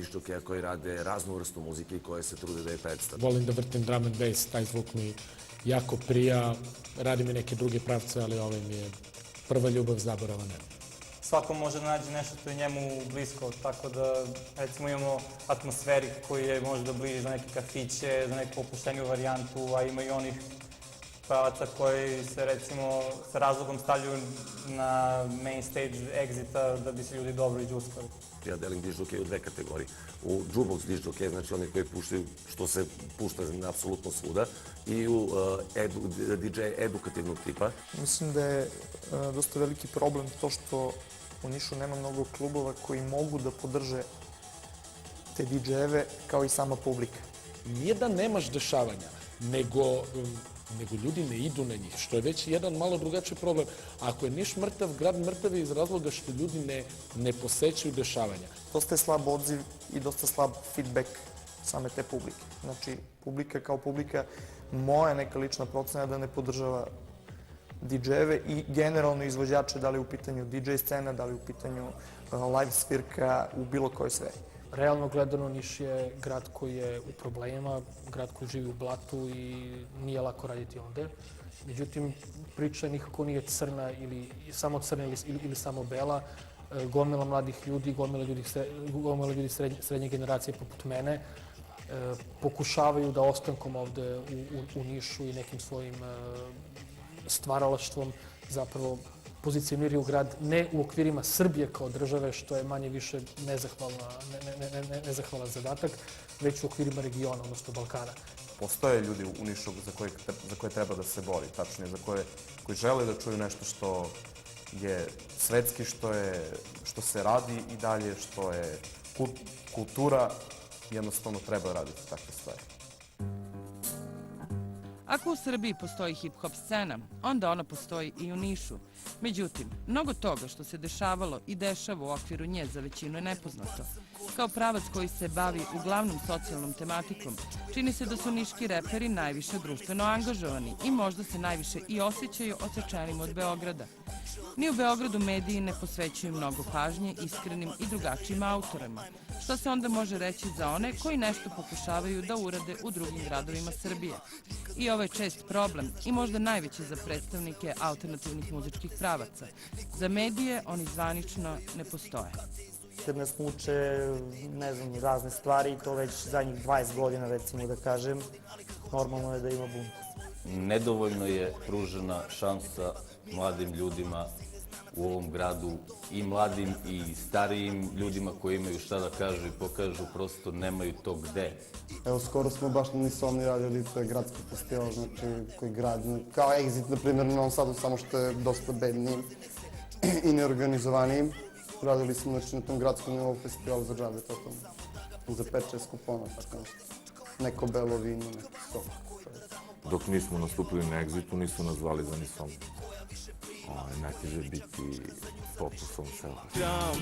diščokeja koji rade raznu vrstu muzike i koje se trude da je predstave. Volim da vrtim drum and bass, taj zvuk mi jako prija, radim i neke druge pravce, ali ovaj mi je prva ljubav, zaborava nema. Svako može da nađe nešto što je njemu blisko, tako da recimo imamo atmosferik koji je možda bliži za neke kafiće, za neku opušteniju varijantu, a ima i onih pravaca koji se recimo sa razlogom stavljaju na main stage exita da bi se ljudi dobro i džuskali. Ja delim dižđokej u dve kategorije. U jukebox dižđokej, znači oni koji puštaju što se pušta apsolutno svuda, i u DJ edukativnog tipa. Mislim da je dosta veliki problem to što u Nišu nema mnogo klubova koji mogu da podrže te DJ-eve kao i sama publika. Nije da nemaš dešavanja, nego ljudi ne idu na njih, što je već jedan malo drugačiji problem. Ako je Niš mrtav, grad mrtav je iz razloga što ljudi ne posećaju dešavanja. Dosta je slab odziv i dosta slab feedback same te publike. Znači, publika kao publika, moja neka lična procena da ne podržava DJ-eve i generalno izvođače, da li u pitanju DJ scena, da li u pitanju live svirka, u bilo kojoj sferi. Realno gledano, Niš je grad koji je u problemima, grad koji živi u blatu i nije lako raditi ovde. Međutim, priča nikako nije crna ili samo crna ili samo bela. Gomila mladih ljudi, gomila ljudi srednje generacije poput mene pokušavaju da ostankom ovde u Nišu i nekim svojim stvaralaštvom zapravo pozicioniraju grad ne u okvirima Srbije kao države, što je manje više nezahvalan zadatak, već u okvirima regiona, odnosno Balkana. Postoje ljudi u Nišu za koje treba da se bori, tačnije, za koji žele da čuju nešto što je svetski, što se radi i dalje, što je kultura, jednostavno treba raditi takve stvari. Ako u Srbiji postoji hip-hop scena, onda ona postoji i u Nišu. Međutim, mnogo toga što se dešavalo i dešava u okviru nje za većinu je nepoznato. Kao pravac koji se bavi uglavnom socijalnom tematikom, čini se da su niški reperi najviše društveno angažovani i možda se najviše i osjećaju odsečenim od Beograda. Ni u Beogradu mediji ne posvećuju mnogo pažnje iskrenim i drugačijim autorima, što se onda može reći za one koji nešto pokušavaju da urade u drugim gradovima Srbije. I ovo je čest problem i možda najveći za predstavnike alternativnih muzičkih pravaca. Za medije oni zvanično ne postoje. Kad nas muče, ne znam, razne stvari, to već zadnjih 20 godina, recimo da kažem, normalno je da ima bunt. Nedovoljno je pružena šansa mladim ljudima u ovom gradu, i mladim i starijim ljudima koji imaju šta da kažu i pokažu, prosto nemaju to gde. Evo, skoro smo baš na Nisovni radili, to je gradski festival, znači, koji grad, kao Exit, na primjer, na Novom Sadu, samo što je dosta bednijim i neorganizovanijim. Radili smo, znači, na tom gradskom nivou festivalu za džabe, totalno. Za 5-6 kupona, tako nešto. Neko belo vino, neki sok. Dok nismo nastupili na Exitu, nisu nas zvali za Nisovni. Najteže biti fokusom sela. Šljam,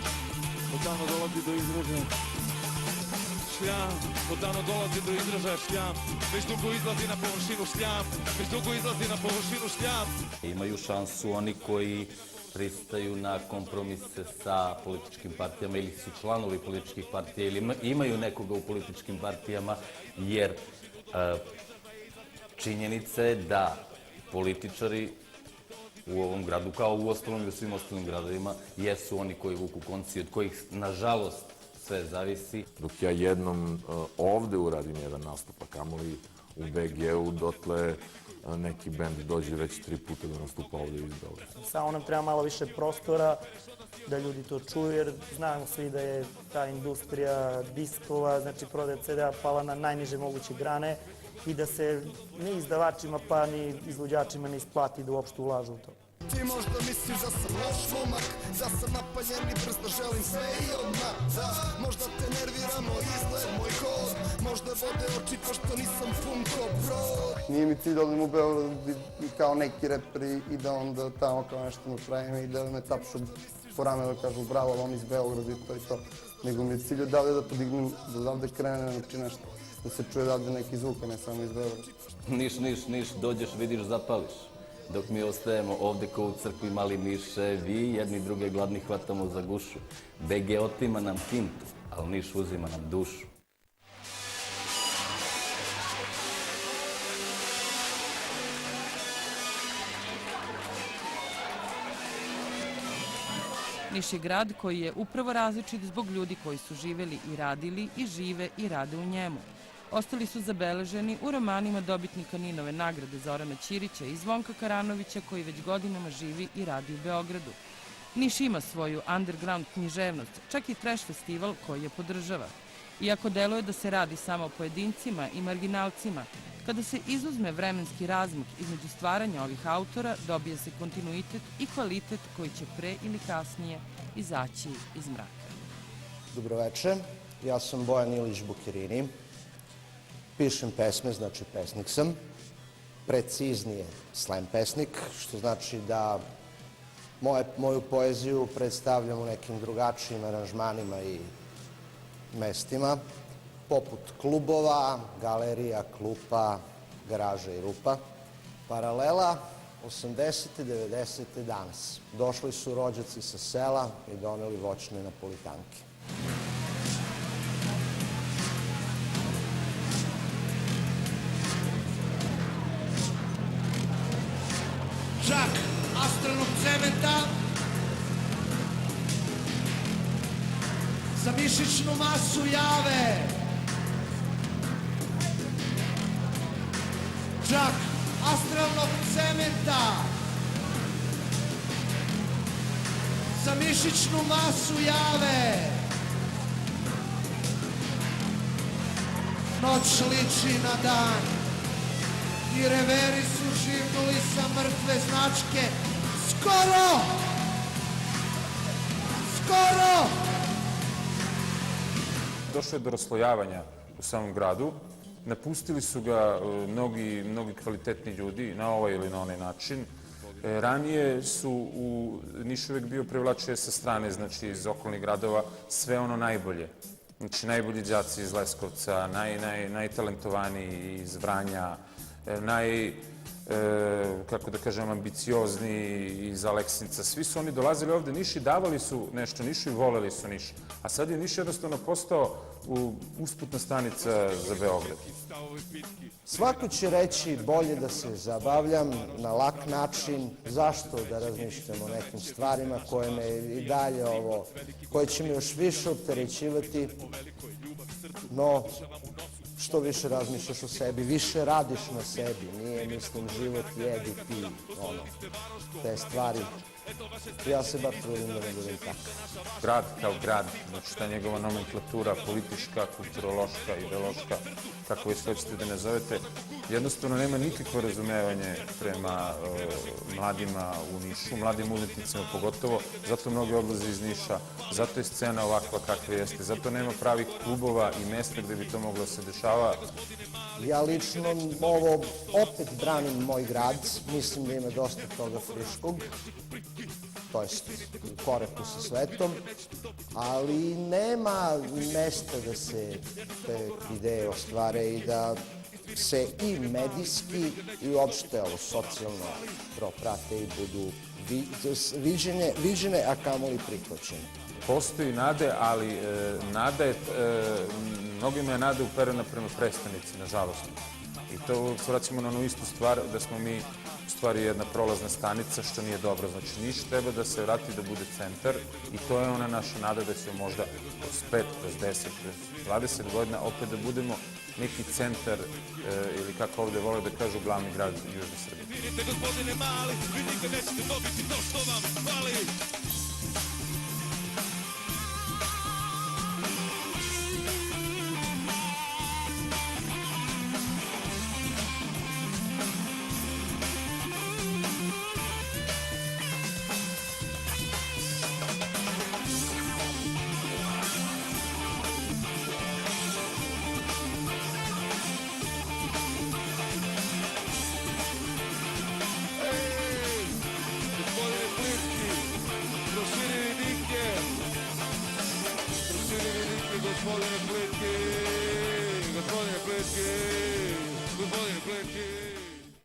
odavno dolazi do izražaja. Šljam, odavno dolazi do izražaja šljam. Već dugo izlazi na površinu šljam. Već dugo izlazi na površinu šljam. Imaju šansu oni koji pristaju na kompromise sa političkim partijama ili su članovi političkih partija ili imaju nekoga u političkim partijama, jer činjenica je da političari u ovom gradu, kao u ostalom i u svim ostalim gradovima, jesu oni koji vuku konci, od kojih, nažalost, sve zavisi. Dok ja jednom ovde uradim jedan nastup, a kamoli u BG-u, dotle neki bend dođe već 3 puta da nastupa ovde iz Beograda. Samo nam treba malo više prostora da ljudi to čuju, jer znamo svi da je ta industrija diskova, znači prodaja CD-a, pala na najniže moguće grane i da se ni izdavačima pa ni izvođačima ne isplati da uopšte ulažu u to. Ti možda misliš da sam loš momak, da sam napaljen i brz, da želim sve i odmah. Da, možda te nervira moj izgled, moj hod, možda vode oči pošto nisam funko, bro. Nije mi cilj da odem u Beograd kao neki reper i da onda tamo kao nešto napravim i da me tapšu po rame da kažu bravo, ali on iz Beograda i to i to. Nego mi je cilj odavde da podignem, da odavde krene, znači nešto, da se čuje odavde neki zvuk, a ne samo iz Beograda. Niš, dođeš, vidiš, zapališ. Dok mi ostajemo ovde kao u crkvi mali miše, vi jedni druge gladni hvatamo za gušu. BG otima nam kintu. ali Niš uzima nam dušu. Niš je grad koji je upravo različit zbog ljudi koji su živeli i radili i žive i rade u njemu. Ostali su zabeleženi u romanima dobitnika Ninove nagrade Zorana Ćirića i Zvonka Karanovića koji već godinama živi i radi u Beogradu. Niš ima svoju underground književnost, čak i trash festival koji je podržava. Iako deluje da se radi samo o pojedincima i marginalcima, kada se izuzme vremenski razmak između stvaranja ovih autora, dobije se kontinuitet i kvalitet koji će pre ili kasnije izaći iz mraka. Dobroveče, ja sam Bojan Ilić Bukerini. Pišem pesme, znači pesnik sam. Preciznije slam pesnik, što znači da moju poeziju predstavljam u nekim drugačijim aranžmanima i mestima, poput klubova, galerija, klupa, garaža i rupa. Paralela 80. 90. danas. Došli su rođaci sa sela i doneli voćne napolitanke. Čak astralnog cementa za mišićnu masu jave. Čak astralnog cementa za mišićnu masu jave. Noć liči na dan i reveri su živnuli sa mrtve značke. Skoro! Skoro! Došlo je do raslojavanja u samom gradu. Napustili su ga mnogi kvalitetni ljudi na ovaj ili na onaj način. Ranije su u Niš uvek bio privlačio sa strane, znači iz okolnih gradova, sve ono najbolje. Znači najbolji đaci iz Leskovca, najtalentovaniji iz Vranja, kako da kažem, ambiciozniji iz Aleksinca. Svi su oni dolazili ovde Niš i davali su nešto Nišu i voleli su Niš. A sad je Niš jednostavno postao usputna stanica za Beograd. Svako će reći bolje da se zabavljam na lak način, zašto da razmišljam o nekim stvarima koje me i dalje koje će me još više opterećivati, no što više razmišljaš o sebi, više radiš na sebi, nije, mislim, život jedi, pi, te stvari. Ja se bar trudim da ne budem tako. Grad kao grad, znači ta njegova nomenklatura, politička, kulturološka, ideološka, kako već hoćete da ne zovete, jednostavno nema nikakvo razumevanje prema mladima u Nišu, mladim umetnicima pogotovo, zato mnogi odlaze iz Niša, zato je scena ovakva kakva jeste, zato nema pravih klubova i mesta gde bi to moglo se dešava. Ja lično ovo opet branim moj grad, mislim da ima dosta toga friškog, to jest u koraku sa svetom, ali nema mesta da se te ideje ostvare i da se i medijski i uopšte socijalno proprate i budu viđene, a kamoli prihvaćene. Postoji nade, ali nada je, mnogima je nada uperena prema prestanici, nažalost. I to vraćamo na onu istu stvar, da smo mi u stvari jedna prolazna stanica, što nije dobro. Znači, Niš treba da se vrati da bude centar i to je ona naša nada da će možda kroz 5, kroz 10, kroz 20 godina opet da budemo neki centar ili kako ovde vole da kažu glavni grad Južne Srbije. Vidite, gospodine mali, vi nikad nećete dobiti to što vam fali.